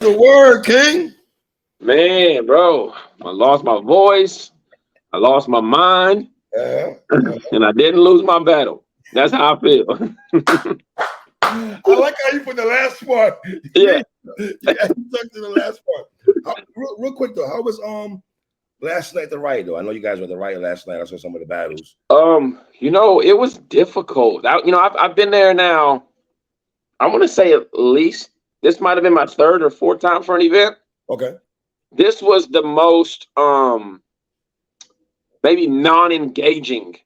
The word, King. Man, bro, I lost my voice. I lost my mind. And I didn't lose my battle. That's how I feel. I like how you put the last part. Yeah. You stuck to the last part. Real quick though, how was last night the riot though? I know you guys were at the riot last night. I saw some of the battles. It was difficult. I've been there now. I want to say at least this might have been my third or fourth time for an event. Okay. This was the most maybe non-engaging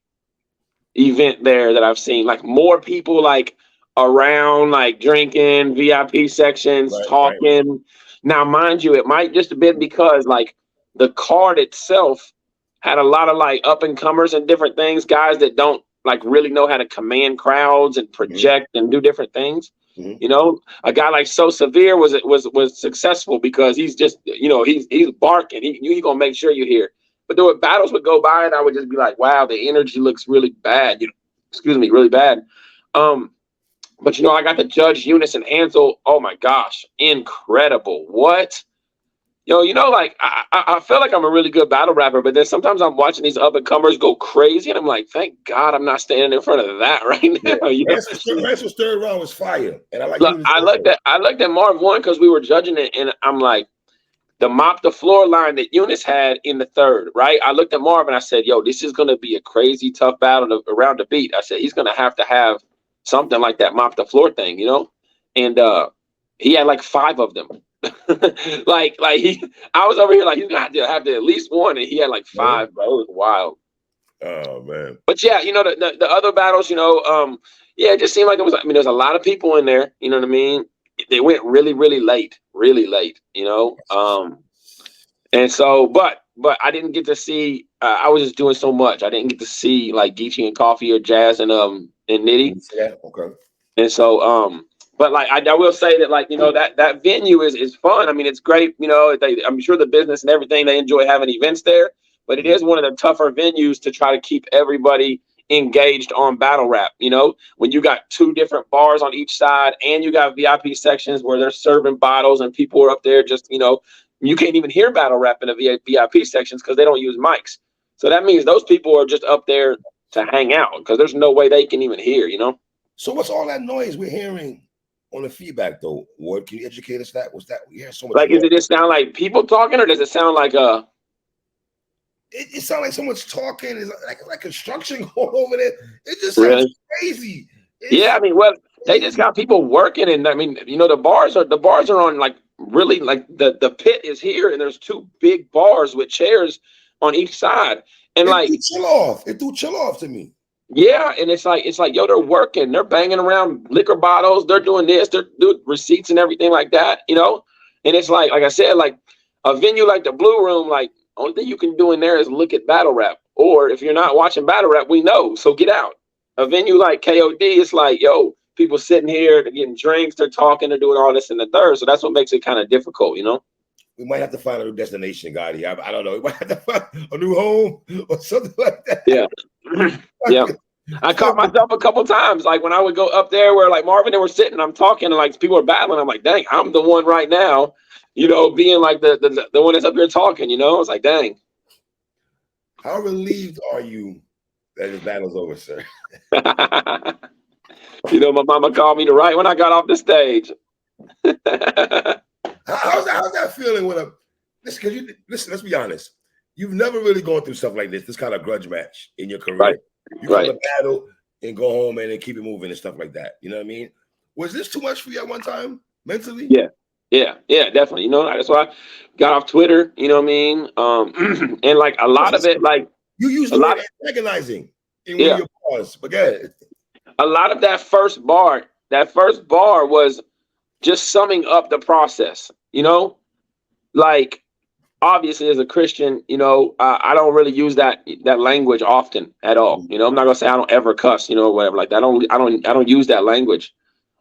event there that I've seen. Like more people like around, like drinking, VIP sections, talking. Right. Now, mind you, it might just have been because like the card itself had a lot of like up and comers and different things, guys that don't like really know how to command crowds and project and do different things. You know, a guy like So Severe was successful because he's just, he's barking. He's gonna make sure you hear. But there were battles would go by and I would just be like, wow, the energy looks really bad. Really bad. But I got to judge Eunice and Ansel. Oh my gosh, incredible. What? Like I feel like I'm a really good battle rapper, but then sometimes I'm watching these up and comers go crazy, and I'm like, thank God I'm not standing in front of that right now. Ansel's third round was fire, and I like. Look, I looked at Marv one because we were judging it, and I'm like, the mop the floor line that Eunice had in the third, right? I looked at Marv and I said, yo, this is gonna be a crazy tough battle around the beat. I said he's gonna have to have something like that mop the floor thing, and he had like 5 of them. I was over here like he's gonna have to at least one, and he had like 5, bro. It was wild. Oh man. But yeah, the other battles, it just seemed like there's a lot of people in there, you know what I mean? They went really, really late, and so, but I didn't get to see. I was just doing so much. I didn't get to see like Geechee and Coffee or Jazz and Nitty. Yeah, okay. And so, but like I will say that like that venue is fun. I mean, it's great. I'm sure the business and everything, they enjoy having events there. But it is one of the tougher venues to try to keep everybody engaged on battle rap. When you got 2 different bars on each side, and you got VIP sections where they're serving bottles, and people are up there just you can't even hear battle rap in the VIP sections because they don't use mics. So that means those people are just up there to hang out because there's no way they can even hear. So what's all that noise we're hearing on the feedback though? What can you educate us? What's that? We hear so much. Like, does it just sound like people talking, or does it sound like It sounds like someone's talking. It's like construction going over there. It just sounds crazy. Yeah, I mean, well, they just got people working, and I mean, the bars are on like really like the pit is here, and there's 2 big bars with chairs on each side, and it threw chill off to me. Yeah, and it's like yo, they're working, they're banging around liquor bottles, they're doing this, they're doing receipts and everything like that, and it's like I said, like a venue like the Blue Room, like only thing you can do in there is look at battle rap, or if you're not watching battle rap, we know, so get out. A venue like KOD, it's like, yo, people sitting here, they're getting drinks, they're talking, they're doing all this and the third, so that's what makes it kind of difficult, We might have to find a new destination, Gotti. I don't know. We might have to find a new home or something like that. Yeah. Yeah. I caught myself a couple times, like when I would go up there where like Marvin and we're sitting, I'm talking and like people are battling. I'm like, dang, I'm the one right now, being like the one that's up here talking, It's like, dang. How relieved are you that this battle's over, sir? My mama called me right when I got off the stage. How's that feeling when listen, let's be honest. You've never really gone through stuff like this kind of grudge match in your career. Right. You come to battle and go home and then keep it moving and stuff like that. You know what I mean? Was this too much for you at one time mentally? Yeah, definitely. That's why I got off Twitter, you know what I mean? And like a lot of it, like you use the word antagonizing in one of your bars, but go ahead. A lot of that first bar was just summing up the process, like obviously as a Christian, I don't really use that language often at all. I'm not gonna say I don't ever cuss, whatever like that. I don't use that language.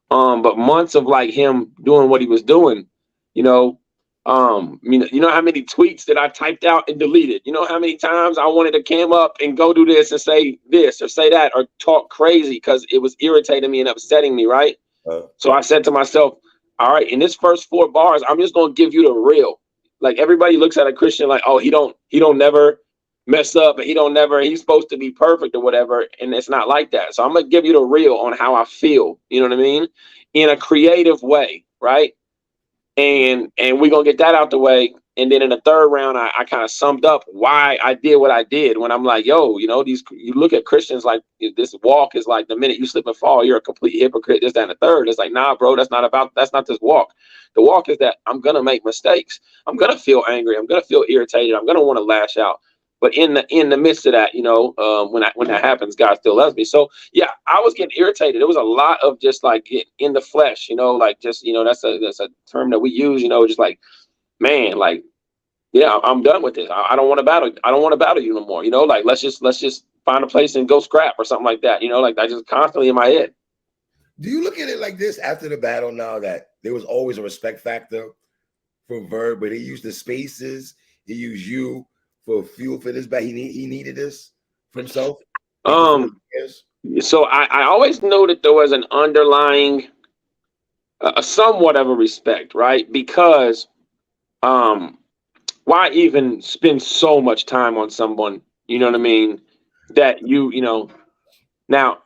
But months of like him doing what he was doing, you know how many tweets that I typed out and deleted? How many times I wanted to cam up and go do this and say this or say that or talk crazy because it was irritating me and upsetting me, right? So I said to myself, all right, in this first 4 bars, I'm just gonna give you the real. Like everybody looks at a Christian like, oh, he don't never mess up and he's supposed to be perfect or whatever. And it's not like that. So I'm gonna give you the real on how I feel, you know what I mean? In a creative way, right? And we're gonna get that out the way. And then in the third round, I kind of summed up why I did what I did when I'm like, yo, you know, you look at Christians like this walk is like the minute you slip and fall, you're a complete hypocrite, this, that, and the third. It's like, nah, bro, that's not this walk. The walk is that I'm gonna make mistakes. I'm gonna feel angry. I'm gonna feel irritated. I'm gonna want to lash out. But in the midst of that, you know, when that happens, God still loves me. So yeah, I was getting irritated. It was a lot of just like getting in the flesh, you know, like just, you know, that's a term that we use, you know, just like, man, like, yeah, I'm done with this. I don't want to battle. I don't want to battle you no more. You know, like let's just find a place and go scrap or something like that. You know, like that just constantly in my head. Do you look at it like this after the battle now that there was always a respect factor for Verb, but he used the spaces, he used you for fuel for this battle. He needed this for himself. So I always knew that there was an underlying somewhat of a respect, right? Because why even spend so much time on someone, you know what I mean, that you know, now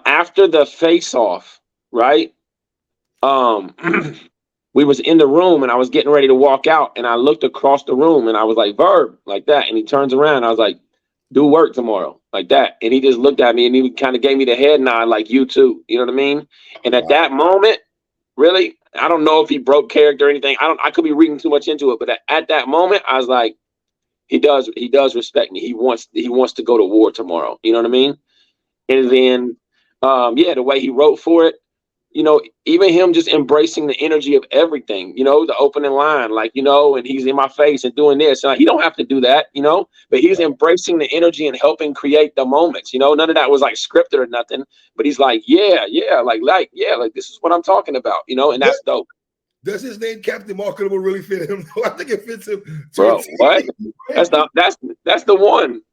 after the face off, right? We was in the room and I was getting ready to walk out and I looked across the room and I was like, Verb, like that. And he turns around and I was like, do work tomorrow, like that. And he just looked at me and he kind of gave me the head nod, like, you too, you know what I mean? And at that moment, really, I don't know if he broke character or anything. I could be reading too much into it, but at that moment, I was like, he does respect me. He wants to go to war tomorrow. You know what I mean? And then, yeah, the way he wrote for it, you know, even him just embracing the energy of everything, you know, the opening line, like, you know, and he's in my face and doing this. And he don't have to do that, you know, but he's embracing the energy and helping create the moments, you know, none of that was like scripted or nothing, but he's like, yeah, like, this is what I'm talking about, you know, and that's dope. Does his name Captain Marketable really fit him? I think it fits him. Bro, what? That's the one.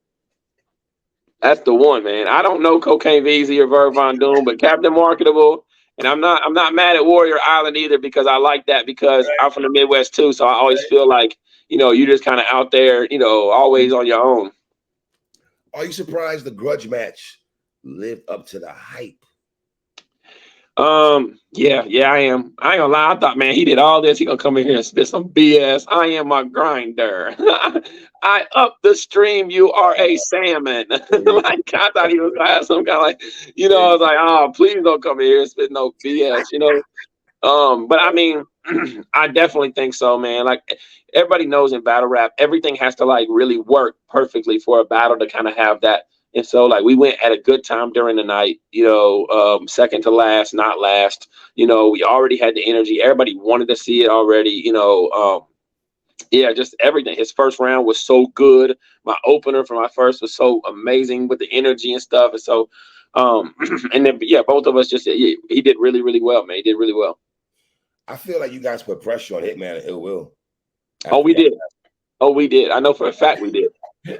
That's the one, man. I don't know Cocaine VZ or Verb Von Doom, but Captain Marketable. And I'm not mad at Warrior Island either because I like that because I'm from the Midwest too. So I always feel like, you know, you're just kind of out there, you know, always on your own. Are you surprised the grudge match lived up to the hype? Yeah, I am. I ain't gonna lie. I thought, man, he did all this. He gonna come in here and spit some BS. I am a grinder. I up the stream. You are a salmon. Like I thought he was gonna have some kind of like, you know. I was like, oh, please don't come in here and spit no BS. You know. But I mean, I definitely think so, man. Like everybody knows in battle rap, everything has to like really work perfectly for a battle to kind of have that. And so, like, we went at a good time during the night, you know, second to last, not last. You know, we already had the energy. Everybody wanted to see it already, you know. Yeah, just everything. His first round was so good. My opener for my first was so amazing with the energy and stuff. And so, and then, yeah, both of us just, he did really, really well, man. He did really well. I feel like you guys put pressure on Hitman and Ill Will. Oh, we did. Oh, we did. I know for a fact we did.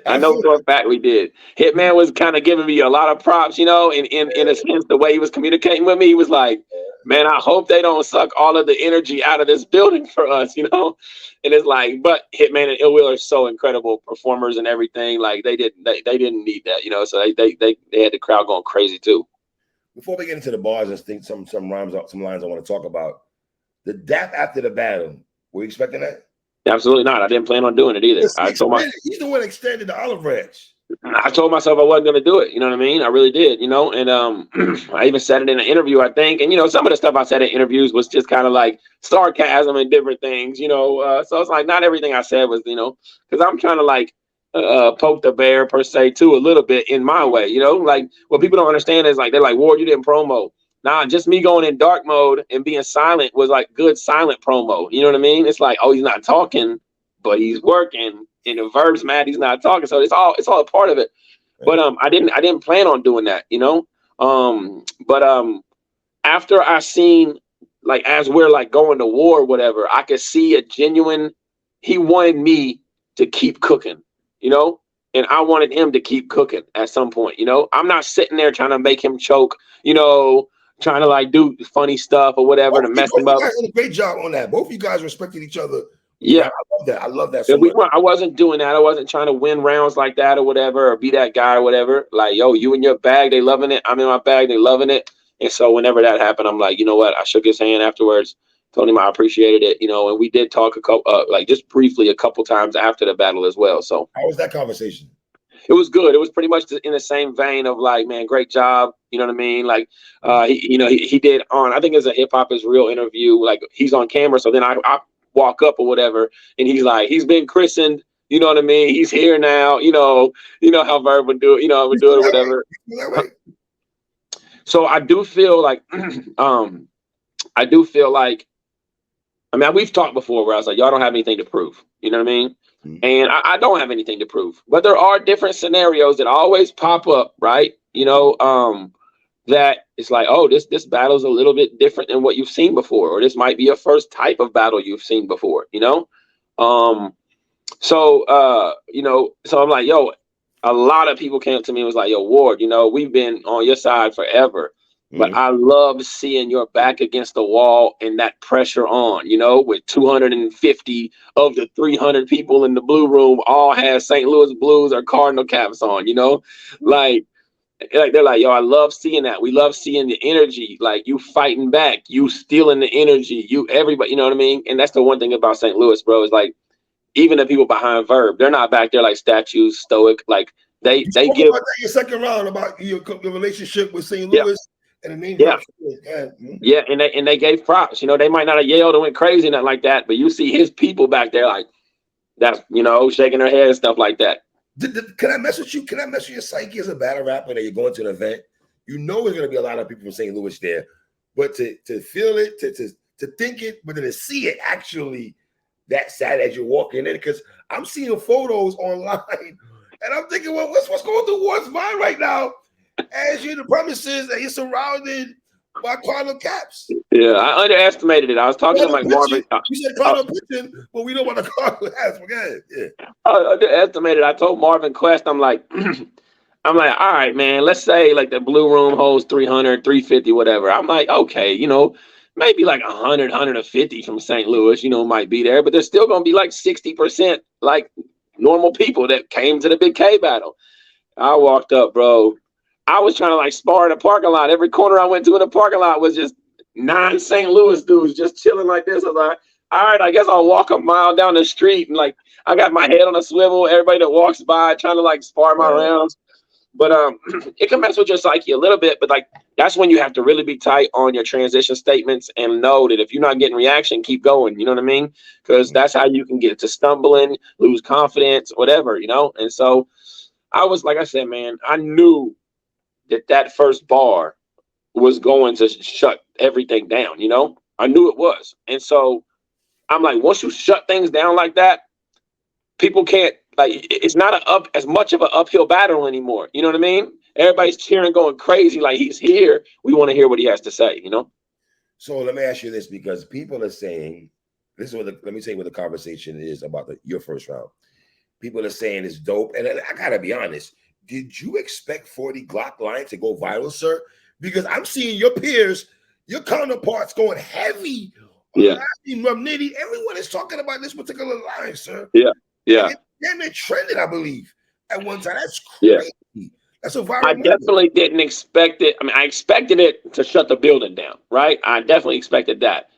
I know for a fact we did. Hitman was kind of giving me a lot of props, you know, in a sense, the way he was communicating with me. He was like, man, I hope they don't suck all of the energy out of this building for us, you know? And it's like, but Hitman and Ill Will are so incredible performers and everything. Like they didn't need that, you know, so they had the crowd going crazy too. Before we get into the bars, I think some lines I want to talk about. The dap after the battle, were you expecting that? Absolutely not. I didn't plan on doing it either. He's the one extended the olive branch. I told myself I wasn't going to do it. You know what I mean? I really did, you know, and I even said it in an interview, I think. And, you know, some of the stuff I said in interviews was just kind of like sarcasm and different things, you know. So it's like not everything I said was, you know, because I'm trying to like poke the bear per se, too, a little bit in my way, you know, like what people don't understand is like they're like, Ward, you didn't promo. Nah, just me going in dark mode and being silent was like good silent promo. You know what I mean? It's like, oh, he's not talking, but he's working. And the Verb's mad he's not talking. So it's all a part of it. But I didn't plan on doing that, you know. But after I seen like as we're like going to war or whatever, I could see a genuine, he wanted me to keep cooking, you know, and I wanted him to keep cooking at some point, you know. I'm not sitting there trying to make him choke, you know. trying to like do funny stuff or whatever to mess them up. You guys did a great job on that. Both of you guys respected each other. Yeah, I love that. I love that so much. I wasn't doing that. I wasn't trying to win rounds like that or whatever, or be that guy or whatever. Like, yo, you in your bag, they loving it. I'm in my bag, they loving it. And so whenever that happened, I'm like, you know what? I shook his hand afterwards, told him I appreciated it, you know, and we did talk a couple, like just briefly a couple times after the battle as well. So how was that conversation? It was good. It was pretty much in the same vein of like, man, great job. You know what I mean? Like, he did on, I think it's a Hip Hop Is Real interview. Like he's on camera. So then I walk up or whatever. And he's like, he's been christened. You know what I mean? He's here now. You know how Verb would do it. You know, I would do it or whatever. Right. So I do feel like, I mean, we've talked before where I was like, y'all don't have anything to prove. You know what I mean? And I don't have anything to prove, but there are different scenarios that always pop up, right? You know, that it's like, oh, this battle's a little bit different than what you've seen before, or this might be a first type of battle you've seen before, you know? So I'm like, yo, a lot of people came up to me and was like, yo, Ward, you know, we've been on your side forever. But I love seeing your back against the wall and that pressure on, you know, with 250 of the 300 people in the blue room all had St. Louis Blues or Cardinal caps on, you know, like they're like, yo, I love seeing that. We love seeing the energy, like you fighting back, you stealing the energy, everybody, you know what I mean? And that's the one thing about St. Louis, bro, is like, even the people behind Verb, they're not back there like statues, stoic, like they give about that in your second round about your relationship with St. Louis. Yeah. And and they gave props. You know, they might not have yelled and went crazy, nothing like that, but you see his people back there like that's, you know, shaking their head and stuff like that. Can I mess with you? Can I mess with your psyche as a battle rapper that you're going to an event? You know there's going to be a lot of people from St. Louis there, but to feel it, to think it, but then to see it actually that sad as you're walking in, because I'm seeing photos online and I'm thinking, well, what's going through Ward's mind right now? As you're in the premises and you're surrounded by Cardinal caps. Yeah, I underestimated it. I was talking to like Marvin. You said Cardinal pitching, but we know what the Cardinal has. Forget it. Yeah. I underestimated. I told Marvin Quest, I'm like, all right, man, let's say like the blue room holds 300, 350, whatever. I'm like, okay, you know, maybe like 100, 150 from St. Louis, you know, might be there, but there's still going to be like 60% like normal people that came to the Big K battle. I walked up, bro. I was trying to like spar in the parking lot. Every corner I went to in the parking lot was just non-St. Louis dudes just chilling like this. I was like, all right, I guess I'll walk a mile down the street and like I got my head on a swivel. Everybody that walks by trying to like spar my rounds. But it can mess with your psyche a little bit. But like that's when you have to really be tight on your transition statements and know that if you're not getting reaction, keep going. You know what I mean? Because that's how you can get to stumbling, lose confidence, whatever, you know. And so I was, like I said, man, I knew that first bar was going to shut everything down, you know? I knew it was. And so I'm like, once you shut things down like that, people can't, like, it's not as much of an uphill battle anymore. You know what I mean? Everybody's cheering, going crazy, like he's here. We want to hear what he has to say, you know? So let me ask you this, because people are saying, let me tell you what the conversation is about your first round. People are saying it's dope. And I gotta be honest, did you expect 40 Glock line to go viral, sir? Because I'm seeing your peers, your counterparts going heavy. Yeah. Nitty. Everyone is talking about this particular line, sir. Yeah. Yeah. And it trended, I believe, at one time. That's crazy. Yeah. That's a viral I definitely didn't expect it. I mean, I expected it to shut the building down, right? I definitely expected that.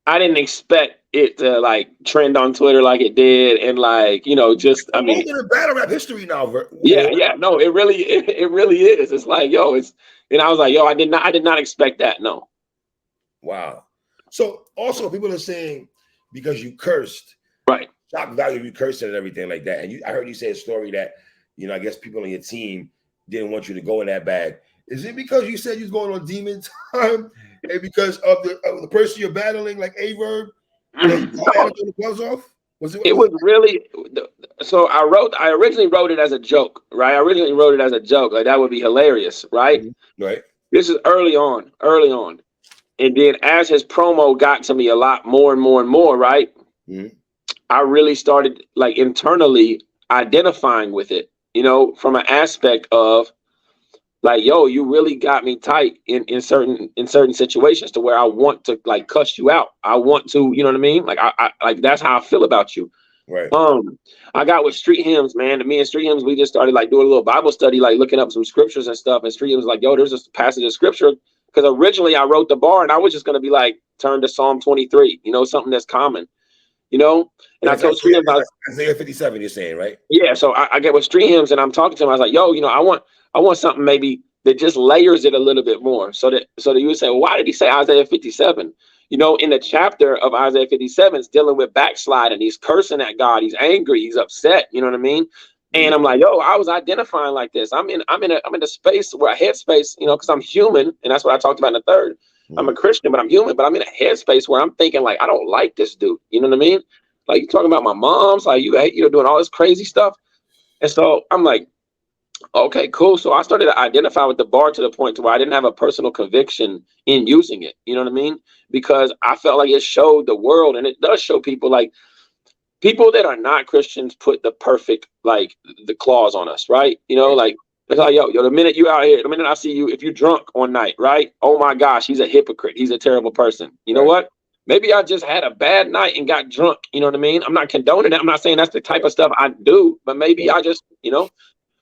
I didn't expect it to like trend on Twitter like it did, and like, you know, just I mean, in battle rap history now. No, it really is. It's like, yo, and I was like, yo, I did not expect that. No. Wow. So also people are saying because you cursed, right? Shock value, you cursed and everything like that. And I heard you say a story that, you know, I guess people on your team didn't want you to go in that bag. Is it because you said you was going on demon time, and because of the person you're battling, like Verb, the gloves off? It was really so. I originally wrote it as a joke, right? I originally wrote it as a joke, like that would be hilarious, right? Right. This is early on, and then as his promo got to me a lot more and more and more, right? I really started like internally identifying with it, you know, from an aspect of Like, yo, you really got me tight in certain situations to where I want to like cuss you out. I want to, you know what I mean? Like I like that's how I feel about you. Right. I got with Street Hymns, man. And me and Street Hymns, we just started like doing a little Bible study, like looking up some scriptures and stuff. And Street Hymns was like, yo, there's this passage of scripture. Because originally I wrote the bar and I was just gonna be like, turn to Psalm 23, you know, something that's common, you know. And I told Street Hymns, Isaiah 57, you're saying, right? yeah. So I get with Street Hymns and I'm talking to him. I was like, yo, you know, I want something maybe that just layers it a little bit more. So that you would say, well, why did he say Isaiah 57? You know, in the chapter of Isaiah 57, it's dealing with backsliding. He's cursing at God. He's angry. He's upset. You know what I mean? And I'm like, yo, I was identifying like this. I'm in a space where a headspace, you know, because I'm human, and that's what I talked about in the third. I'm a Christian, but I'm human. But I'm in a headspace where I'm thinking like, I don't like this dude. You know what I mean? Like, you talking about my mom's, like you're doing all this crazy stuff. And so I'm like, okay, cool. So I started to identify with the bar to the point to where I didn't have a personal conviction in using it. You know what I mean? Because I felt like it showed the world, and it does show people, like people that are not Christians put the perfect, like the clause on us, right? You know, like it's like, yo, the minute you out here, the minute I see you, if you're drunk one night, right? Oh my gosh, he's a hypocrite. He's a terrible person. You know what? Maybe I just had a bad night and got drunk. You know what I mean? I'm not condoning it. I'm not saying that's the type of stuff I do, but maybe I just, you know.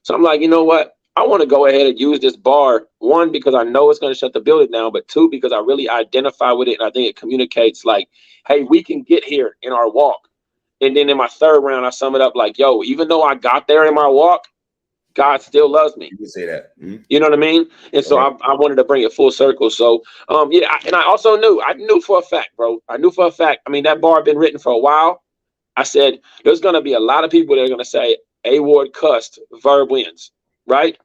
So I'm like, you know what? I want to go ahead and use this bar, one, because I know it's going to shut the building down, but two, because I really identify with it. And I think it communicates like, hey, we can get here in our walk. And then in my third round, I sum it up like, yo, even though I got there in my walk, God still loves me. You can say that. Mm-hmm. You know what I mean? And so I wanted to bring it full circle. So, yeah. And I also knew for a fact, bro. I knew for a fact. I mean, that bar had been written for a while. I said, there's going to be a lot of people that are going to say, A Ward cussed, Verb wins, right?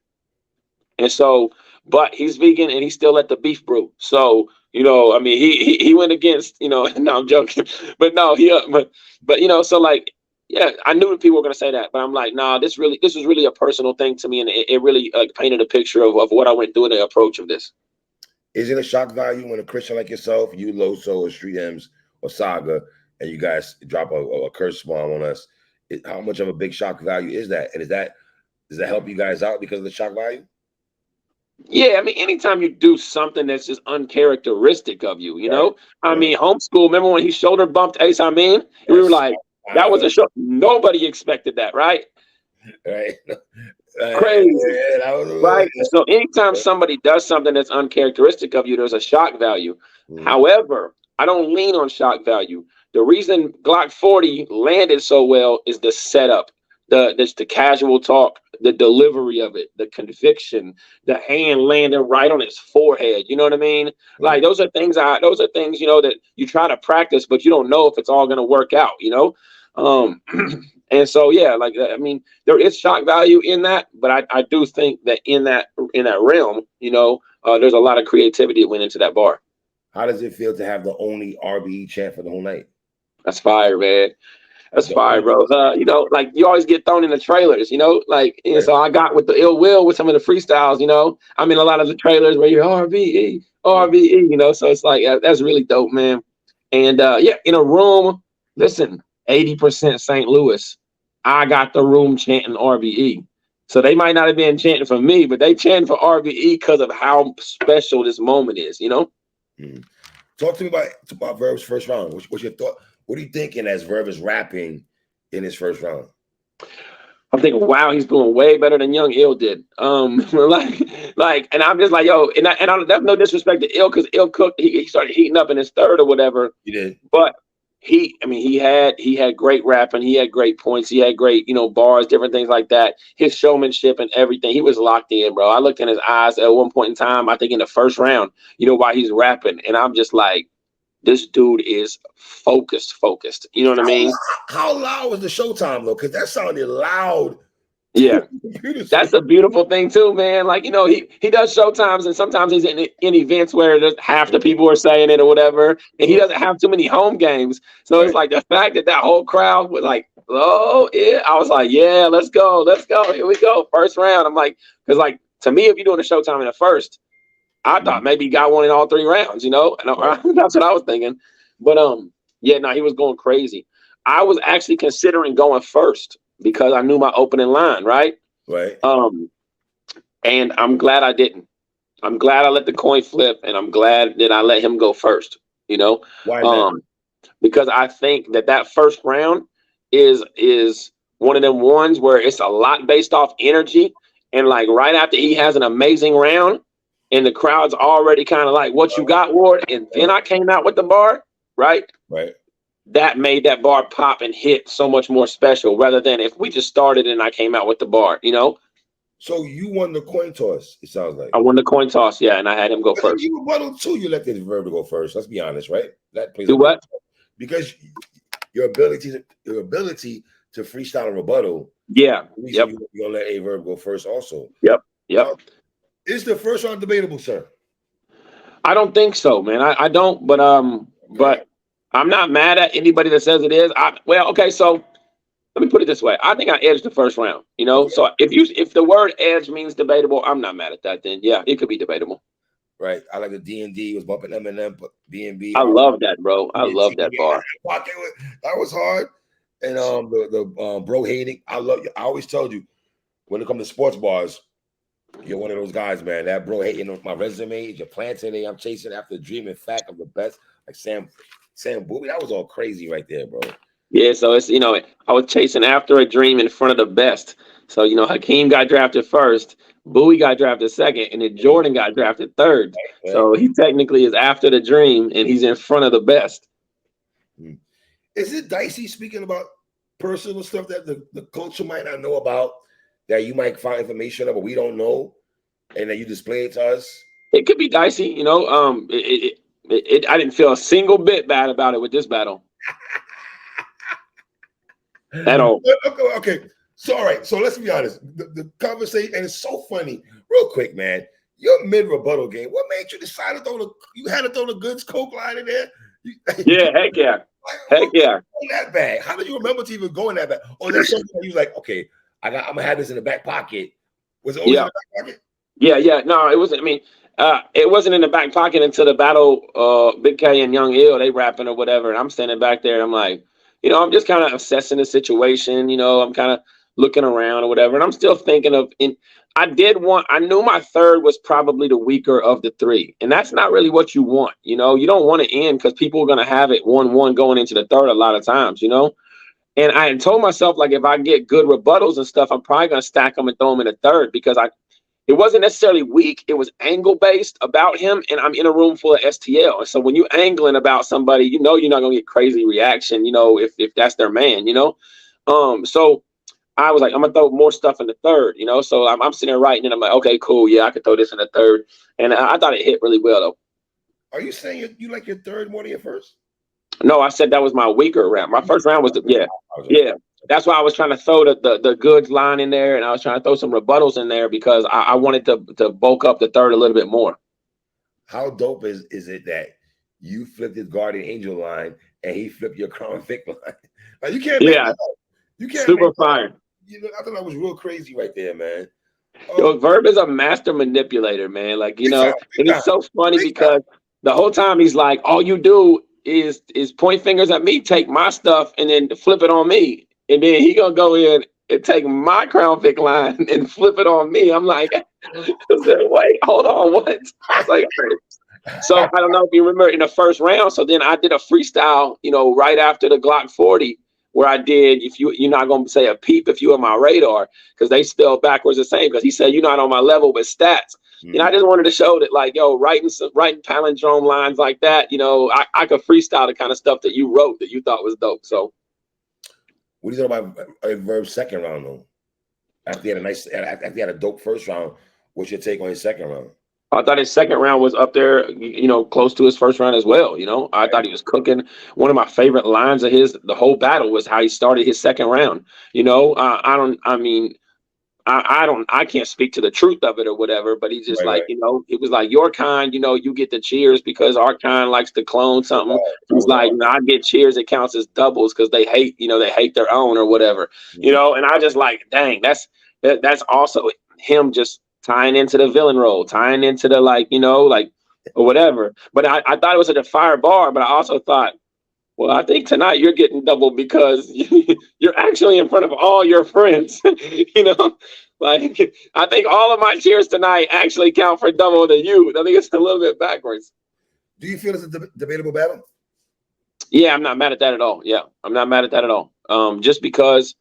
And so, but he's vegan and he still let the beef brew. So, you know, I mean, he went against, you know, no, I'm joking, but no, but you know, so like, yeah, I knew that people were gonna say that, but I'm like, nah, this was really a personal thing to me, and it really painted a picture of what I went through in the approach of this. Is it a shock value when a Christian like yourself, you, Loso, or Street Hymns, or Saga, and you guys drop a curse bomb on us? How much of a big shock value is that? And does that help you guys out because of the shock value? Yeah, I mean, anytime you do something that's just uncharacteristic of you, you know? I mean, homeschool, remember when he shoulder bumped Ace? I mean, we were like, that was a show. Nobody expected that, right? Right. Crazy. Right. So anytime somebody does something that's uncharacteristic of you, there's a shock value. However, I don't lean on shock value. The reason Glock 40 landed so well is the setup. The casual talk, the delivery of it, the conviction, the hand landing right on his forehead. You know what I mean? Like those are things, you know, that you try to practice, but you don't know if it's all going to work out, you know? And so, yeah, like, I mean, there is shock value in that, but I do think that in that realm, you know, there's a lot of creativity that went into that bar. How does it feel to have the only RBE chant for the whole night? That's fire, man. That's fire, bro. You know, like you always get thrown in the trailers, you know, like, and so I got with the ill will with some of the freestyles, you know, I'm in a lot of the trailers where you're RBE, you know, so it's like, that's really dope, man. And yeah, in a room, listen, 80% St. Louis, I got the room chanting RBE. So they might not have been chanting for me, but they chanting for RBE because of how special this moment is, you know? Talk to me about Verb's first round. What's your thought? What are you thinking as Verb is rapping in his first round? I'm thinking, wow, he's doing way better than Young Ill did. Like, and I'm just like, yo, and that's no disrespect to Ill, because Ill cooked. He started heating up in his third or whatever. He did, but he had great rapping. He had great points. He had great, you know, bars, different things like that. His showmanship and everything. He was locked in, bro. I looked in his eyes at one point in time, I think in the first round, you know, while he's rapping, and I'm just like, this dude is focused. You know what I mean? How loud was the showtime though? Because that sounded loud. Yeah, that's a beautiful thing too, man. Like, you know, he does showtimes, and sometimes he's in events where there's half the people are saying it or whatever, and he doesn't have too many home games. So it's like the fact that whole crowd was like, oh yeah, I was like, yeah, let's go, here we go, first round. I'm like, because like to me, if you're doing a showtime in the first, I thought maybe he got one in all three rounds, you know, and that's what I was thinking. But yeah, no, he was going crazy. I was actually considering going first because I knew my opening line, right? Right. And I'm glad I didn't. I'm glad I let the coin flip, and I'm glad that I let him go first. You know, Why is that? Because I think that first round is one of them ones where it's a lot based off energy, and like right after he has an amazing round, and the crowd's already kind of like, "What you got, Ward?" And then I came out with the bar, right? Right. That made that bar pop and hit so much more special, rather than if we just started and I came out with the bar, you know. So you won the coin toss. It sounds like I won the coin toss, yeah, and I had him go first. You rebuttal too. You let the Verb go first. Let's be honest, right? That plays Do what? Because your ability to freestyle a rebuttal. Yeah. Yep. You're gonna let a Verb go first, also. Yep. Is the first round debatable, sir? I don't think so, man. I don't, but I'm not mad at anybody that says it is. Okay, so let me put it this way. I think I edged the first round, you know. Okay. So if the word edge means debatable, I'm not mad at that. Then yeah, it could be debatable. Right. I like the D&D was bumping Eminem, but B&B. I love that, bro. I love that bar. That was hard. And the bro hating. I always told you, when it comes to sports bars, you're one of those guys, man. That bro hating on my resume, you're planting it. I'm chasing after the dream and fact of the best. Like Sam Bowie. That was all crazy right there, bro. Yeah, so it's, you know, I was chasing after a dream in front of the best. So, you know, Hakeem got drafted first, Bowie got drafted second, and then Jordan got drafted third. Right. So he technically is after the dream, and he's in front of the best. Is it dicey speaking about personal stuff that the culture might not know about, that you might find information of, but we don't know, and then you display it to us? It could be dicey, you know. I didn't feel a single bit bad about it with this battle. At all. Okay. So all right. So let's be honest. The conversation, and it's so funny. Real quick, man. Your mid rebuttal game. What made you decide to you had to throw the goods coke line in there? Yeah, heck yeah. Heck yeah. That bad. How did you remember to even go in that bag? Or there's something that you was like, okay, I'm gonna have this in the back pocket. Was it always in the back pocket? Yeah. No, it wasn't. I mean, it wasn't in the back pocket until the battle. Big K and Young Ill, they rapping or whatever, and I'm standing back there. And I'm like, you know, I'm just kind of assessing the situation. You know, I'm kind of looking around or whatever, and I'm still thinking of. I knew my third was probably the weaker of the three, and that's not really what you want. You know, you don't want to end because people are gonna have it 1-1 going into the third a lot of times. You know. And I had told myself, like, if I get good rebuttals and stuff, I'm probably gonna stack them and throw them in the third, because it wasn't necessarily weak. It was angle based about him, and I'm in a room full of STL. And so when you angling about somebody, you know you're not gonna get crazy reaction, you know, if that's their man, you know. So I was like, I'm gonna throw more stuff in the third, you know. So I'm sitting there writing, and I'm like, okay, cool, yeah, I could throw this in the third. And I thought it hit really well, though. Are you saying you like your third more than your first? No, I said that was my weaker round. My first round was yeah. That's why I was trying to throw the goods line in there, and I was trying to throw some rebuttals in there, because I wanted to bulk up the third a little bit more. How dope is it that you flipped his Guardian Angel line and he flipped your Crown Vic line? Like, you can't make that up. You can't. Super fire. You know, I thought that was real crazy right there, man. Yo, Verb is a master manipulator, man. Like, you know, and it's so funny because the whole time he's like, all you do is point fingers at me, take my stuff, and then flip it on me. And then he gonna go in and take my Crown Vic line and flip it on me. I'm like, wait, hold on, what? I was like, so I don't know if you remember in the first round. So then I did a freestyle, you know, right after the Glock 40, where I did, you're not gonna say a peep if you on my radar, because they spell backwards the same. Because he said you're not on my level with stats. And I just wanted to show that, like, yo, writing palindrome lines like that, you know, I could freestyle the kind of stuff that you wrote that you thought was dope. So, what do you know about Verb's second round, though? After he had a dope first round, what's your take on his second round? I thought his second round was up there, you know, close to his first round as well. You know, I thought he was cooking. One of my favorite lines of the whole battle was how he started his second round. You know, I can't speak to the truth of it or whatever, but he's just you know, it was like, your kind, you know, you get the cheers because our kind likes to clone something. He's like, you know, I get cheers, it counts as doubles because they hate their own or whatever, you know. And I just like, dang, that's also him just tying into the villain role, tying into the, like, you know, like, or whatever. But I thought it was a fire bar, but I also thought Well, I think tonight you're getting double because you're actually in front of all your friends. You know, like I think all of my cheers tonight actually count for double to you. I think it's a little bit backwards. Do you feel it's a debatable battle? Yeah, I'm not mad at that at all. Yeah, I'm not mad at that at all. Just because,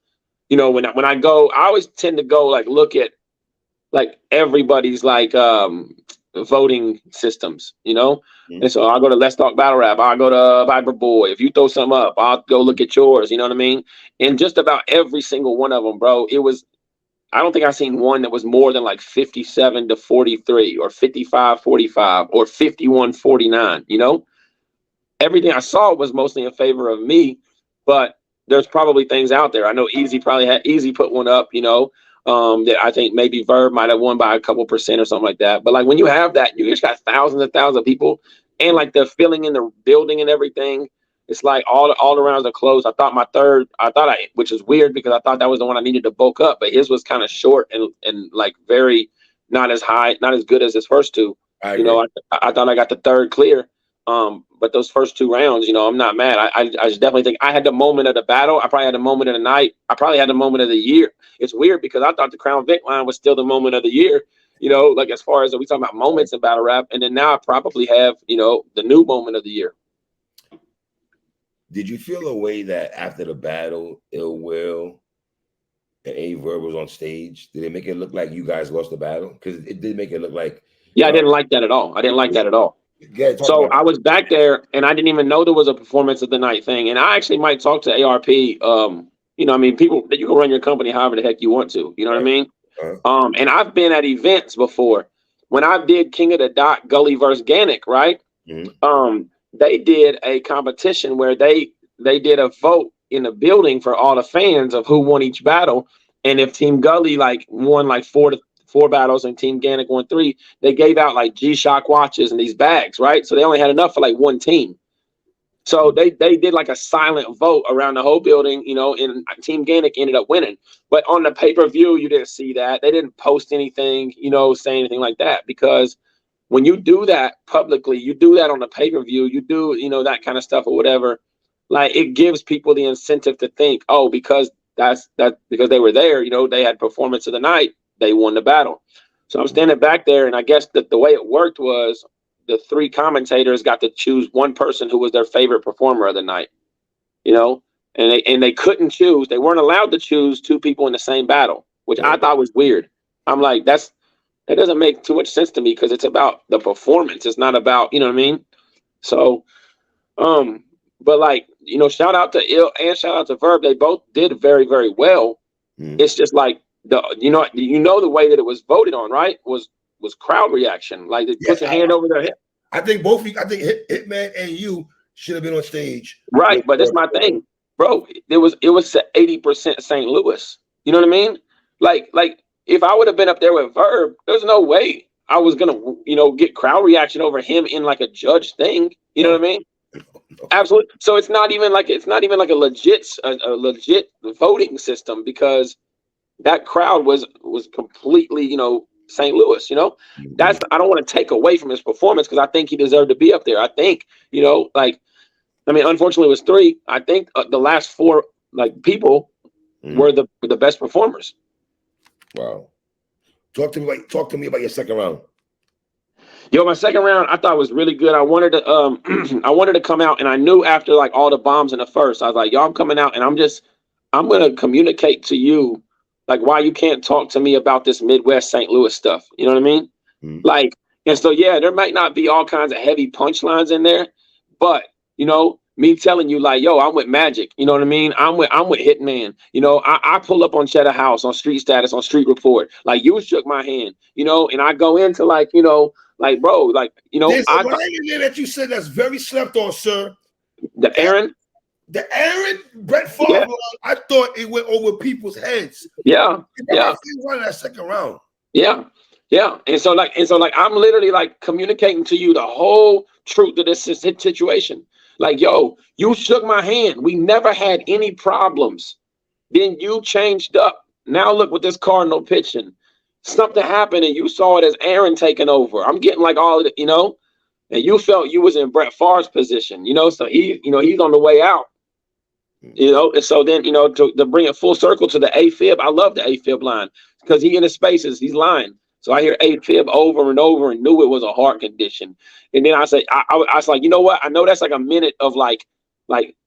you know, when I go, I always tend to go like look at like everybody's like voting systems, you know. Mm-hmm. And so I'll go to Let's Talk Battle Rap. I'll go to Viber Boy. If you throw something up, I'll go look at yours. You know what I mean? And just about every single one of them, bro, it was. I don't think I've seen one that was more than like 57 to 43 or 55-45 or 51-49. You know, everything I saw was mostly in favor of me, but there's probably things out there. I know Easy put one up, you know, that I think maybe Verb might have won by a couple percent or something like that. But like when you have that, you just got thousands and thousands of people, and like the feeling in the building and everything. It's like all the rounds are close. Which is weird because I thought that was the one I needed to bulk up, but his was kind of short and like very not as high, not as good as his first two. You know, I thought I got the third clear. But those first two rounds, you know, I'm not mad. I just definitely think I had the moment of the battle. I probably had the moment of the night. I probably had the moment of the year. It's weird because I thought the Crown Vic line was still the moment of the year. You know, like as far as we talking about moments in battle rap, and then now I probably have, you know, the new moment of the year. Did you feel a way that after the battle, Ill Will and A Verb was on stage? Did it make it look like you guys lost the battle? Because it did make it look like. Yeah, I didn't like that at all. I didn't like that at all. So I was back there and I didn't even know there was a performance of the night thing. And I actually might talk to ARP. You know, I mean, people that you can run your company however the heck you want to. You know what I mean? And I've been at events before. When I did King of the Dot, Gully versus Gannick, right? Mm-hmm. They did a competition where they did a vote in the building for all the fans of who won each battle. And if Team Gully like won like four battles and Team Gannick won 3, they gave out like G-Shock watches and these bags, right? So they only had enough for like one team. So they did like a silent vote around the whole building, you know, and Team Gannick ended up winning. But on the pay-per-view, you didn't see that. They didn't post anything, you know, say anything like that, because when you do that publicly, you do that on the pay-per-view, you do, you know, that kind of stuff or whatever, like it gives people the incentive to think, oh, because because they were there, you know, they had performance of the night, they won the battle. So I'm standing back there, and I guess that the way it worked was the 3 commentators got to choose one person who was their favorite performer of the night, you know, and they couldn't choose. They weren't allowed to choose 2 people in the same battle, which I thought was weird. I'm like, that doesn't make too much sense to me because it's about the performance. It's not about, you know what I mean? So, but like, you know, shout out to Ill and shout out to Verb. They both did very, very well. It's just like you know the way that it was voted on, right? Was crowd reaction. Like they put your hand over their head. I think both of you, I think Hitman and you should have been on stage. Right, but that's my thing, bro. It was 80% St. Louis. You know what I mean? Like if I would have been up there with Verb, there's no way I was gonna, you know, get crowd reaction over him in like a judge thing. You know what I mean? Absolutely. So it's not even like a legit voting system, because that crowd was completely, you know, St. Louis. You know, I don't want to take away from his performance because I think he deserved to be up there. I think, you know, like, I mean, unfortunately it was 3. I think the last 4 like people were the best performers. Wow. Talk to me about your second round. Yo, my second round I thought was really good. I wanted to come out, and I knew after like all the bombs in the first, I was like, yo, I'm coming out and I'm gonna communicate to you like why you can't talk to me about this Midwest St. Louis stuff. You know what I mean? Like, and so yeah, there might not be all kinds of heavy punchlines in there, but you know, me telling you like, yo, I'm with Magic. You know what I mean? I'm with Hitman. You know, I pull up on Cheddar House, on Street Status, on Street Report. Like, you shook my hand, you know, and I go into like, you know, like, bro, like, you know, there's a line in there that you said that's very slept on, sir. The Aaron Brett Favre, I thought it went over people's heads. Yeah. Running that second round. Yeah. And so like I'm literally like communicating to you the whole truth of this situation. Like, yo, you shook my hand. We never had any problems. Then you changed up. Now look with this Cardinal pitching. Something happened and you saw it as Aaron taking over. I'm getting like all of it, you know? and you felt you was in Brett Favre's position, you know, so he's on the way out, you know, and so then, you know, to bring it full circle to the AFib, I love the AFib line because he in the spaces, he's lying. So I hear AFib over and over and knew it was a heart condition. And then I say, I was like, you know what? I know that's like a minute of like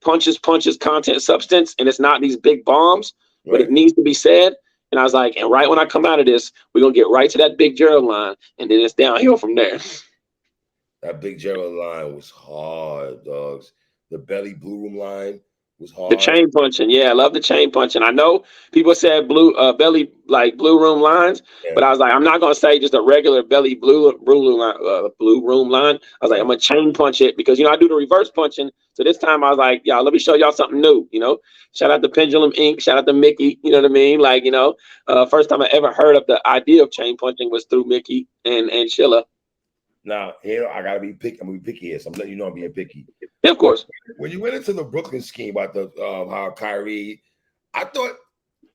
punches, content, substance, and it's not these big bombs, but it needs to be said. And I was like, and right when I come out of this, we're gonna get right to that Big Gerald line, and then it's downhill from there. That Big Gerald line was hard, dogs. The Belly Blue Room line was hard. The chain punching, yeah, I love the chain punching. I know people said belly like blue room lines, but I was like, I'm not gonna say just a regular belly blue room line. I was like, I'm gonna chain punch it because, you know, I do the reverse punching. So this time I was like, y'all, let me show y'all something new. You know, shout out to Pendulum Inc. Shout out to Mickey. You know what I mean? Like, you know, first time I ever heard of the idea of chain punching was through Mickey and Sheila. Now, here I gotta be picky. I'm gonna be picky here, so I'm letting you know I'm being picky. Yeah, of course. When you went into the Brooklyn scheme about the how Kyrie, I thought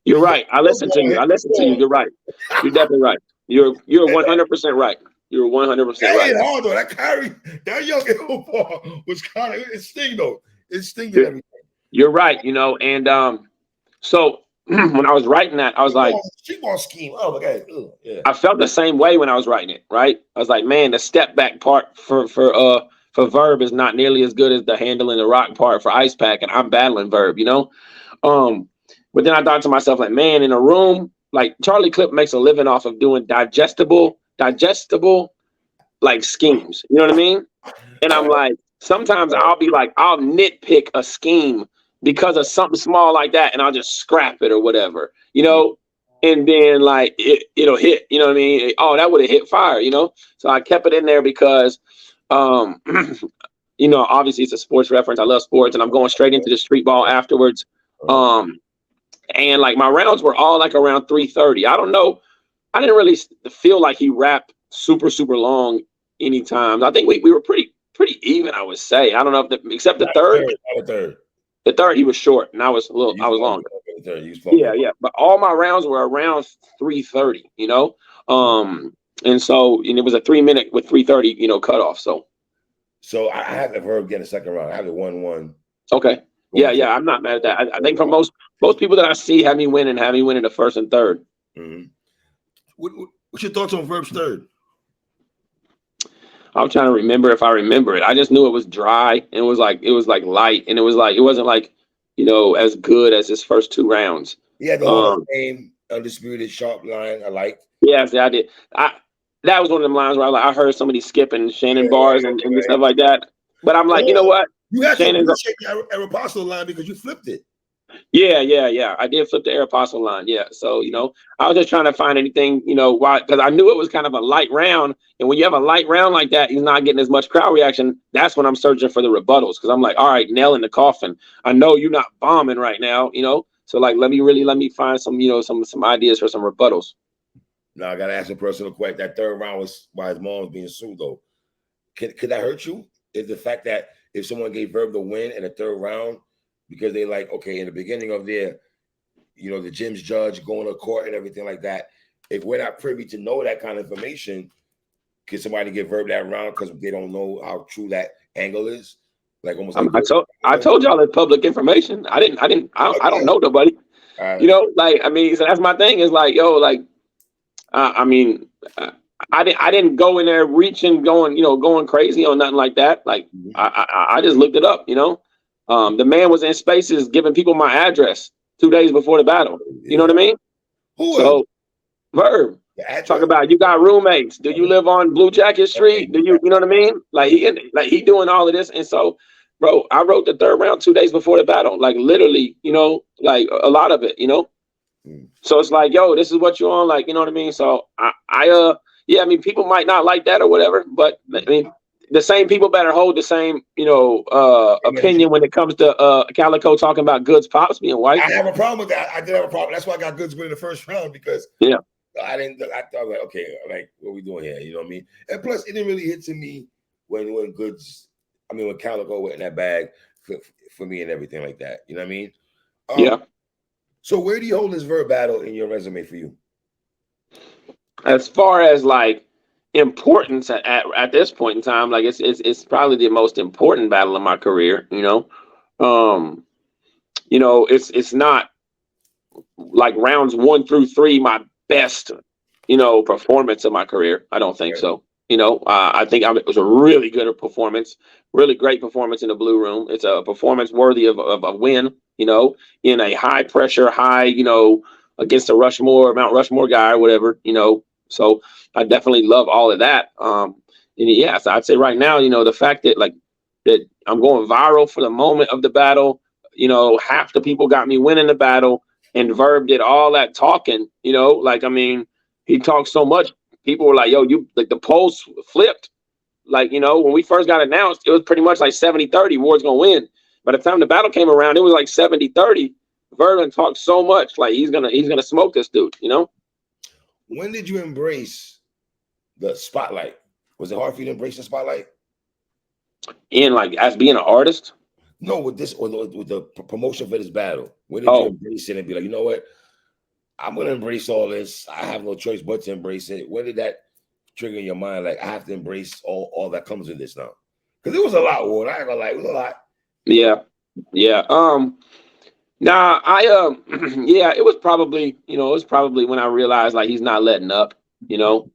you're right. I listened to you. You're right. You're definitely right. You're 100% right. You're 100% right. That ain't hard though. That Kyrie, that young ball was kind of it sting though. It stinged everything. You're right. You know, and so when I was writing that, I was like, street ball scheme. Oh my God. Yeah. I felt the same way when I was writing it, right? I was like, man, the step back part for Verb is not nearly as good as the handling the rock part for Ice Pack, and I'm battling Verb, you know? But then I thought to myself, like, man, in a room, like Charlie Clip makes a living off of doing digestible like schemes. You know what I mean? And I'm like, sometimes I'll be like, I'll nitpick a scheme because of something small like that, and I'll just scrap it or whatever, you know? And then like it'll hit, you know what I mean? Oh, that would have hit fire, you know? So I kept it in there because you know, obviously it's a sports reference. I love sports, and I'm going straight into the street ball afterwards. And like my rounds were all like around 3:30. I don't know. I didn't really feel like he rapped super long any times. I think we were pretty even, I would say. I don't know if except the third. The third he was short, and I was long. Yeah. But all my rounds were around 3:30, you know. And so it was a 3 minute with 3:30, you know, cutoff. So I have the Verb getting a second round. I have it 1-1. Okay. Yeah. I'm not mad at that. I think for most people that I see have me winning the first and third. Mm-hmm. What's your thoughts on Verb's third? I'm trying to remember if I remember it. I just knew it was dry and it was like light, and it wasn't like, you know, as good as his first two rounds. Yeah, the same undisputed sharp line I liked. Yes, I did. That was one of them lines where I heard somebody skipping Shannon bars and stuff like that. But I'm like, you know what? You had to appreciate the Aeropostale line because you flipped it. Yeah. I did flip the Aeropostale line. Yeah. So, you know, I was just trying to find anything, you know, why, because I knew it was kind of a light round. And when you have a light round like that, he's not getting as much crowd reaction. That's when I'm searching for the rebuttals, because I'm like, all right, nail in the coffin. I know you're not bombing right now, you know. So like, let me find some, you know, some ideas for some rebuttals. Now I gotta ask a personal question. That third round was why his mom was being sued though. Could that hurt you? Is the fact that if someone gave Verb the win in the third round because they like, okay, in the beginning of their, you know, the gym's judge going to court and everything like that, if we're not privy to know that kind of information, could somebody give Verb that round because they don't know how true that angle is? Like almost. Like I told y'all it's public information. I don't know nobody. You know, like I mean, so that's my thing. Is like, yo, like. I mean, I didn't go in there reaching, going crazy or nothing like that. Like I just looked it up. You know, the man was in spaces giving people my address 2 days before the battle. You know what I mean? So Verb, talk about you got roommates. Do you live on Blue Jacket Street? Do you know what I mean? Like he doing all of this, and so, bro, I wrote the third round 2 days before the battle. Like literally, you know, like a lot of it. You know. So it's like, yo, this is what you're on, like, you know what I mean? So I mean, people might not like that or whatever, but I mean, the same people better hold the same, you know, opinion when it comes to Calico talking about Goods Pops being white. I have a problem with that. I did have a problem. That's why I got Goods winning the first round, because I thought like, okay, like what we doing here? You know what I mean? And plus, it didn't really hit to me when Calico went in that bag for me and everything like that. You know what I mean? So where do you hold this Verb battle in your resume for you? As far as like importance at this point in time. Like it's probably the most important battle in my career. It's not like rounds 1 through 3 my best performance of my career. I don't think so. I think it was a really good performance, really great performance in the Blue Room. It's a performance worthy of a win, in a high pressure, against a Mount Rushmore guy or whatever, So I definitely love all of that. And yeah, so I'd say right now, the fact that that I'm going viral for the moment of the battle, half the people got me winning the battle, and Verb did all that talking, he talked so much. People were like, yo, the polls flipped. When we first got announced, it was pretty much like 70-30, Ward's gonna win. By the time the battle came around, it was like 70-30. Vernon talked so much, like he's gonna smoke this dude, When did you embrace the spotlight? Was it hard for you to embrace the spotlight? And as being an artist? No, with this or with the promotion for this battle. When did you embrace it and be like, you know what? I'm gonna embrace all this. I have no choice but to embrace it. When did that trigger in your mind? Like, I have to embrace all that comes with this now. Because it was a lot, Ward. I ain't gonna lie, it was a lot. Yeah. It was probably, when I realized like he's not letting up, it's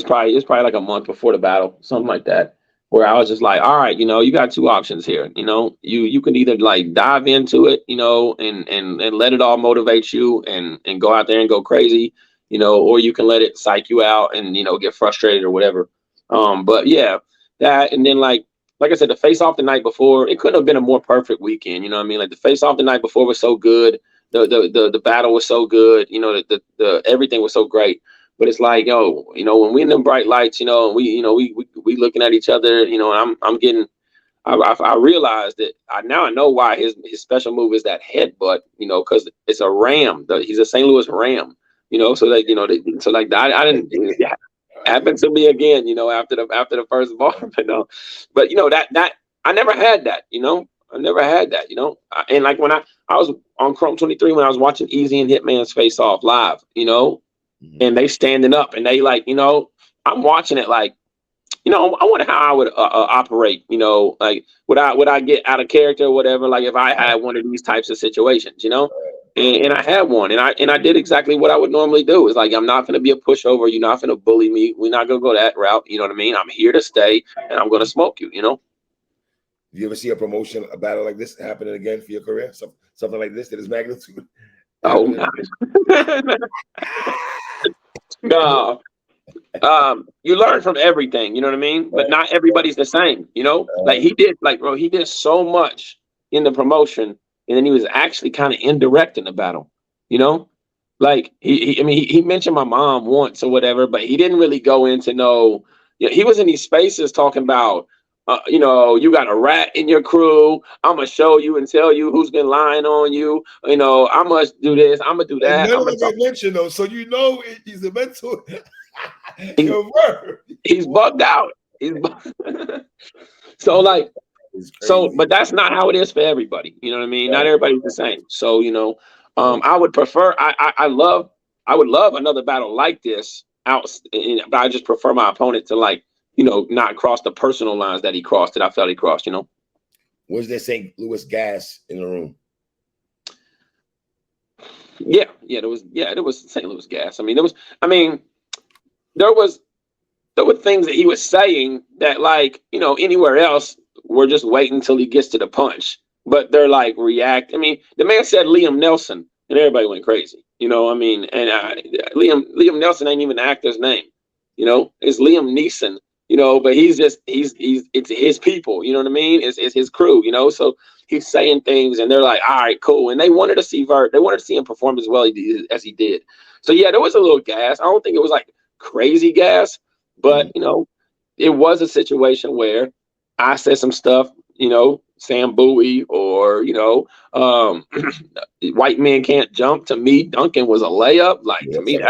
probably like a month before the battle, something like that, where I was just like, all right, you got two options here. You can either like dive into it, and let it all motivate you and go out there and go crazy, or you can let it psych you out and, get frustrated or whatever. But yeah, that, and then like I said, the face off the night before, it couldn't have been a more perfect weekend. You know what I mean? Like the face off the night before was so good. The battle was so good. The everything was so great. But it's like, when we in them bright lights, and we looking at each other, and I realized that I know why his special move is that headbutt, because it's a ram. He's a St. Louis Ram, so that, I didn't. Yeah, happened to me again, after the first bar, but that I never had that, I never had that, and like when I was on Chrome 23 when I was watching Easy and Hitman's face off live, and they standing up and they like, I'm watching it like, I wonder how I would operate, like would I get out of character or whatever, like if I had one of these types of situations, and I had one, and I did exactly what I would normally do. It's like, I'm not going to be a pushover. You're not going to bully me. We're not going to go that route. You know what I mean? I'm here to stay, and I'm going to smoke you. Do you ever see a battle like this happening again for your career? Something like this that is magnitude? Oh, no. You learn from everything. You know what I mean? But not everybody's the same. Like he did so much in the promotion. And then he was actually kind of indirect in the battle, like he mentioned my mom once or whatever, but he didn't really go into he was in these spaces talking about, you got a rat in your crew. I'm going to show you and tell you who's been lying on you. I must do this. I'm going to do that. And none of them mentioned though. So, he's a mental. He's bugged out. So like, but that's not how it is for everybody. You know what I mean? Yeah. Not everybody's the same. So, I would prefer, I would love another battle like this but I just prefer my opponent to not cross the personal lines that he crossed, that I felt he crossed, Was there St. Louis gas in the room? Yeah, there was St. Louis gas. There were things that he was saying that anywhere else, we're just waiting until he gets to the punch. But they're like react. The man said Liam Nelson, and everybody went crazy. And Liam Nelson ain't even the actor's name. It's Liam Neeson. But it's his people. You know what I mean? It's his crew. So he's saying things, and they're like, all right, cool. And they wanted to see Verb. They wanted to see him perform as well as he did. So yeah, there was a little gas. I don't think it was like crazy gas, but it was a situation where I said some stuff, Sam Bowie or, white man can't jump. To me, Duncan was a layup. To me,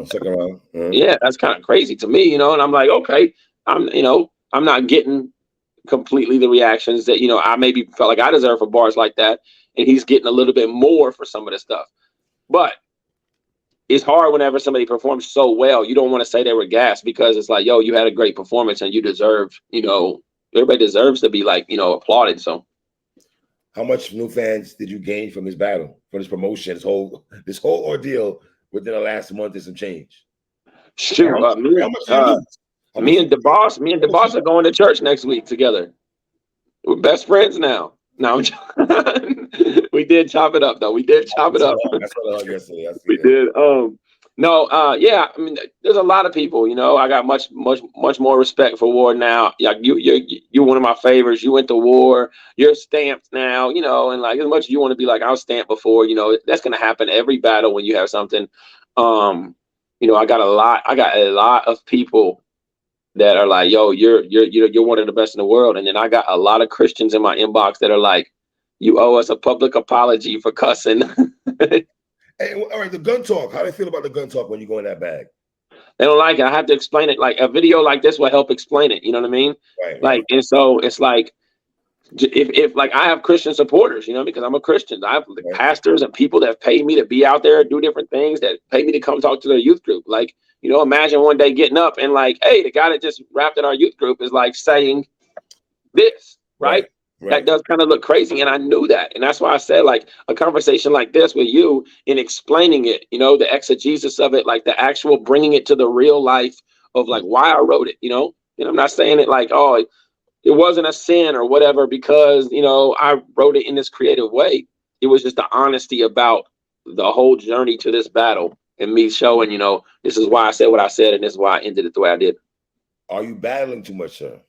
second round. Yeah, that's kind of crazy to me, and I'm like, okay, I'm not getting completely the reactions that, I maybe felt like I deserve for bars like that. And he's getting a little bit more for some of the stuff. But it's hard whenever somebody performs so well. You don't want to say they were gassed because it's like, yo, you had a great performance and you deserve, everybody deserves to be like, applauded. So how much new fans did you gain from this battle, from this promotion, this whole ordeal within the last month and some change? Shoot, how much me and DeBoss are going to church next week together. We're best friends now. No, we did chop it up though. We did chop it up. That's what I heard yesterday. We did. Yeah. I mean, there's a lot of people. I got much more respect for War now. Like you're one of my favorites. You went to war. You're stamped now. And like as much as you want to be like I was stamped before. That's gonna happen every battle when you have something. I got a lot of people that are like, yo, you're one of the best in the world. And then I got a lot of Christians in my inbox that are like, you owe us a public apology for cussing. Hey, all right, the gun talk. How do you feel about the gun talk when you go in that bag? They don't like it. I have to explain it. Like a video like this will help explain it. You know what I mean? Right. And so it's like, if like I have Christian supporters, because I'm a Christian. I have pastors and people that pay me to be out there, do different things, that pay me to come talk to their youth group. Like, imagine one day getting up and like, hey, the guy that just rapped in our youth group is like saying this, right? That does kind of look crazy. And I knew that. And that's why I said like a conversation like this with you in explaining it, the exegesis of it, like the actual bringing it to the real life of like why I wrote it, and I'm not saying it like, oh, it wasn't a sin or whatever, because, I wrote it in this creative way. It was just the honesty about the whole journey to this battle and me showing, this is why I said what I said. And this is why I ended it the way I did. Are you battling too much, sir?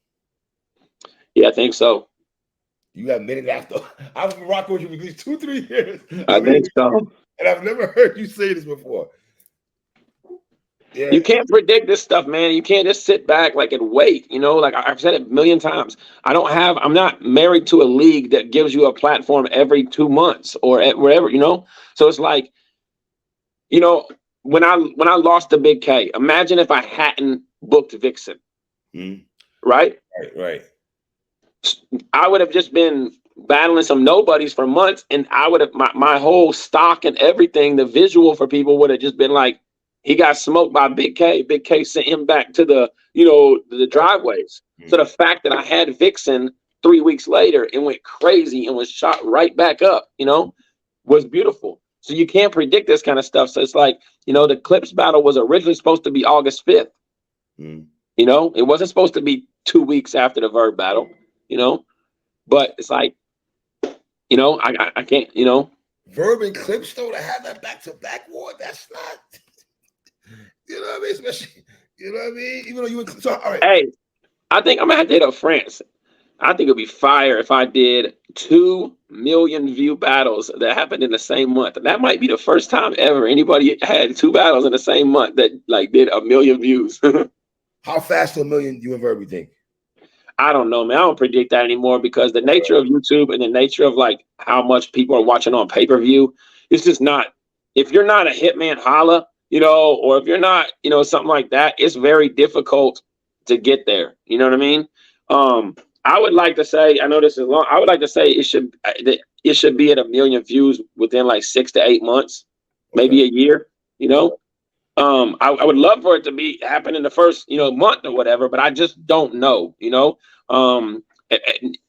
Yeah, I think so. You admitted after I've been rocking with you for these 2-3 years. I think so. And I've never heard you say this before. Yeah. You can't predict this stuff, man. You can't just sit back like and wait. Like I've said it a million times. I'm not married to a league that gives you a platform every 2 months or wherever, So it's like, when I lost to Big K, imagine if I hadn't booked Vixen. Right? Right. I would have just been battling some nobodies for months, and I would have my whole stock and everything, the visual for people would have just been like, he got smoked by Big K. Big K sent him back to the, the driveways. So the fact that I had Vixen 3 weeks later and went crazy and was shot right back up, was beautiful. So you can't predict this kind of stuff. So it's like, the Clips battle was originally supposed to be August 5th. It wasn't supposed to be 2 weeks after the Verb battle, but it's like, I can't, Verb and Clips though, to have that back-to-back war, that's not, you know what I mean? Especially, you know what I mean? Even though you were, so, all right. Hey, I think I'm gonna have to hit up France. I think it'd be fire if I did 2 million view battles that happened in the same month. That might be the first time ever anybody had 2 battles in the same month that like did 1 million views. How fast to 1 million you and Verb you think? I don't know, man. I don't predict that anymore because the nature of YouTube and the nature of like how much people are watching on pay-per-view, it's just not. If you're not a Hitman Holla, or if you're not, something like that, it's very difficult to get there. You know what I mean? I would like to say, I know this is long. I would like to say it should be at 1 million views within like 6 to 8 months, maybe a year. I would love for it to happen in the first, month or whatever, but I just don't know,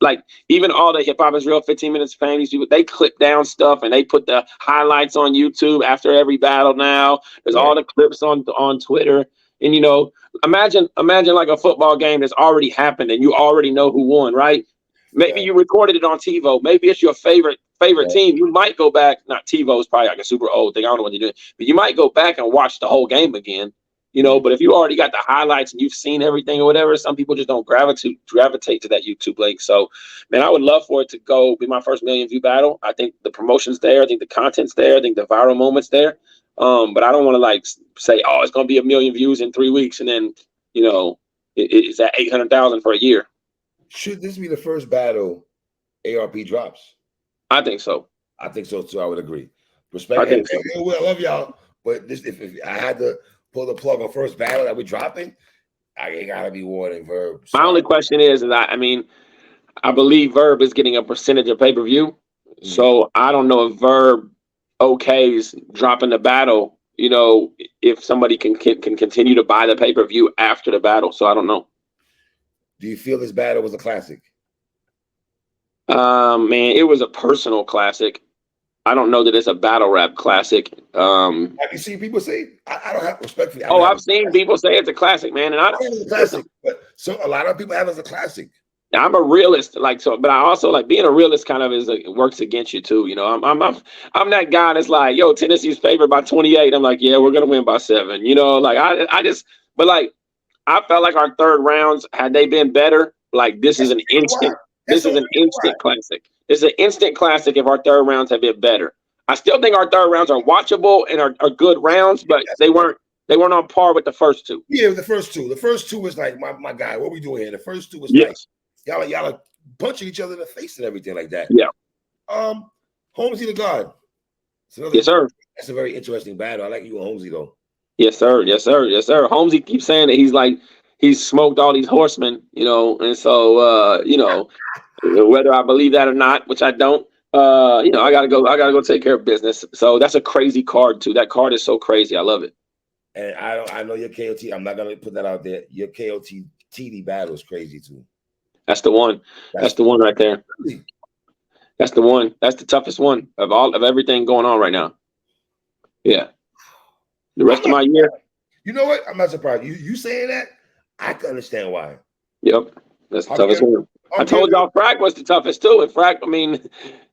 like even all the Hip Hop is Real 15 Minutes of Fame, these people, they clip down stuff and they put the highlights on YouTube after every battle now. There's all the clips on Twitter. And, imagine like a football game that's already happened and you already know who won, right? Maybe you recorded it on TiVo. Maybe it's your favorite team. You might go back. Not TiVo is probably like a super old thing. I don't know what they're doing, but you might go back and watch the whole game again. But if you already got the highlights and you've seen everything or whatever, some people just don't gravitate to that YouTube link. So, man, I would love for it to be my first 1 million view battle. I think the promotion's there. I think the content's there. I think the viral moment's there. But I don't want to like say, oh, it's going to be 1 million views in 3 weeks. And then, it's at 800,000 for a year. Should this be the first battle ARP drops? I think so. I think so too. I would agree. Respect. I think so. I love y'all, but this, if I had to pull the plug on first battle that we're dropping, I gotta be War and Verb. My only question is I believe Verb is getting a percentage of pay-per-view. So I don't know if Verb okays dropping the battle you know, if somebody can continue to buy the pay-per-view after the battle. So I don't know. Do you feel this battle was a classic? Man, it was a personal classic. I don't know that it's a battle rap classic. Have you seen people say? I don't have respect for you. I've seen people say it's a classic, man, and I think it's a classic. But so a lot of people have it as a classic. I'm a realist, like, so, but I also like being a realist. Kind of works against you too. You know, I'm that guy that's like, yo, Tennessee's favored by 28. I'm like, yeah, we're gonna win by 7. You know, like I just, but like I felt like our third rounds, had they been better, like this is an instant. This is an instant classic. It's an instant classic if our third rounds have been better. I still think our third rounds are watchable and are good rounds, but they weren't on par with the first two. Yeah, the first two. The first two was like, my guy, what we doing here? The first two was like, y'all are punching each other in the face and everything like that. Yeah. Holmesy the God. Yes, sir. That's a very interesting battle. I like you and Holmesy though. Yes, sir. Yes, sir. Yes, sir. Holmesy keeps saying that he's smoked all these horsemen, you know, and so you know, whether I believe that or not, which I don't, you know, I gotta go take care of business. So that's a crazy card too. That card is so crazy. I love it. And I know your KOT. I'm not gonna put that out there. Your KOT TD battle is crazy too. That's the one. That's the one right there. That's the one. That's the toughest one of everything going on right now. Yeah. The rest of my year. You know what? I'm not surprised. You saying that? I can understand why. Yep. That's the toughest one. I told y'all Frack was the toughest too. And Frack, I mean,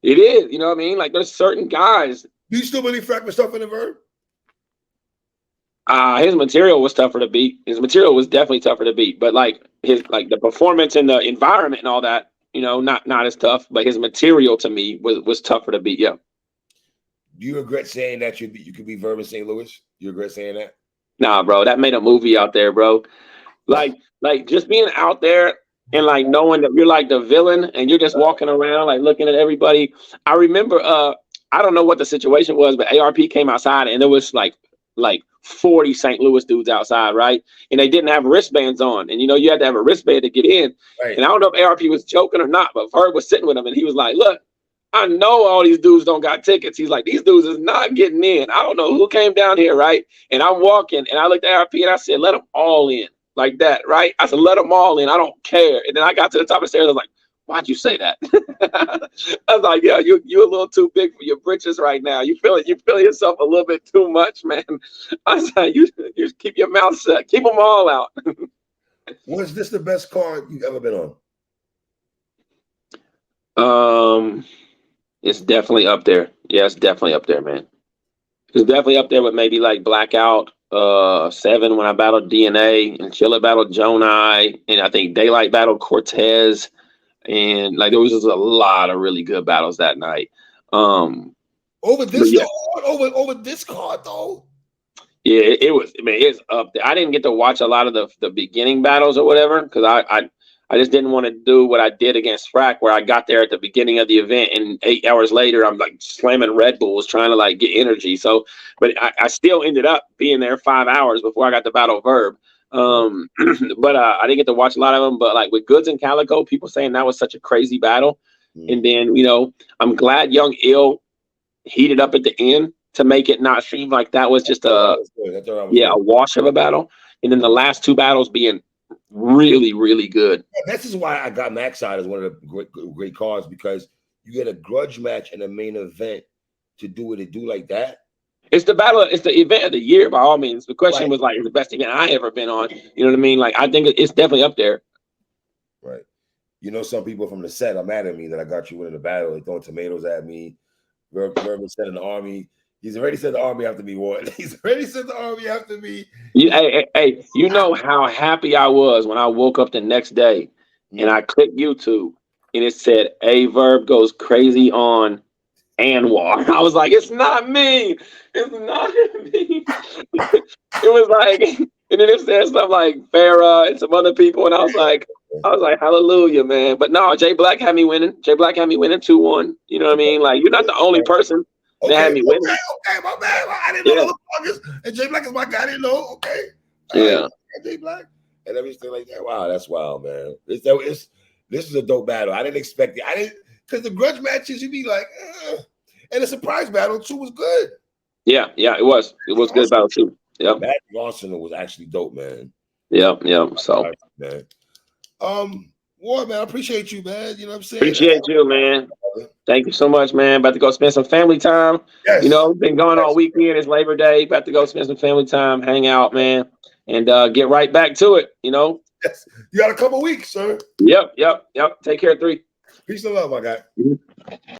it is. You know what I mean? Like there's certain guys. Do you still believe Frack was tougher than Verb? His material was tougher to beat. His material was definitely tougher to beat. But like the performance and the environment and all that, you know, not as tough. But his material to me was tougher to beat. Yeah. Do you regret saying that you could be Verb in St. Louis? You regret saying that? Nah, bro. That made a movie out there, bro. Like just being out there and like knowing that you're like the villain and you're just walking around like looking at everybody. I remember I don't know what the situation was, but ARP came outside and there was like 40 St. Louis dudes outside, right? And they didn't have wristbands on. And you know, you had to have a wristband to get in. Right. And I don't know if ARP was joking or not, but Verb was sitting with him and he was like, look, I know all these dudes don't got tickets. He's like, these dudes is not getting in. I don't know who came down here, right? And I'm walking and I looked at ARP and I said, let them all in. Like that, right? I said, let them all in. I don't care. And then I got to the top of the stairs. I was like, why'd you say that? I was like, yeah, you're a little too big for your britches right now. You feel yourself a little bit too much, man. I was like, you keep your mouth shut. Keep them all out. Was this the best card you've ever been on? It's definitely up there. Yeah, it's definitely up there, man. It's definitely up there with maybe like Blackout 7 when I battled DNA and Chilla battled Jonai, and I think Daylight battled Cortez, and like there was just a lot of really good battles that night. Over this card, over this card though. Yeah, it was. I mean, it's up there. I didn't get to watch a lot of the beginning battles or whatever because I just didn't want to do what I did against Frack, where I got there at the beginning of the event and 8 hours later, I'm like slamming Red Bulls trying to like get energy. So, but I still ended up being there 5 hours before I got to battle Verb. But I didn't get to watch a lot of them. But like with Goods and Calico, people saying that was such a crazy battle. And then, you know, I'm glad Young Ill heated up at the end to make it not seem like that was just a wash of a battle. And then the last two battles being really, really good. This is why I got Max side as one of the great cards, because you get a grudge match in the main event to do what it do like that. It's the battle. It's the event of the year by all means. The question was like, the best event I ever been on. You know what I mean? Like, I think it's definitely up there. Right. You know, some people from the set are mad at me that I got you winning the battle. They throwing tomatoes at me. Verb said in the army. He's already said the army have to be won. He's already said the army have to be. Hey, you know how happy I was when I woke up the next day and I clicked YouTube and it said, A Verb goes crazy on Anwar. I was like, it's not me. It's not me. It was like, and then it said stuff like Farrah and some other people. And I was like, hallelujah, man. But no, Jay Black had me winning. Jay Black had me winning 2-1. You know what I mean? Like, you're not the only person. They had me winning. Okay, my bad. I didn't know and Jay Black is my guy. I didn't know. Okay. Yeah. Jay Black and everything like that. Wow, that's wild, man. This is a dope battle. I didn't expect it. Because the grudge matches, you'd be like, and the surprise battle too was good. Yeah, it was. It was good battle too. Yep. Magic Arsenal was actually dope, man. Yep. So, man. War, man, I appreciate you, man. You know what I'm saying? Appreciate you, man. Thank you so much, man. About to go spend some family time. Yes. You know, been going all weekend. It's Labor Day. About to go spend some family time, hang out, man, and get right back to it. You know. Yes. You got a couple weeks, sir. Yep. Take care, 3. Peace and love, my guy. Mm-hmm.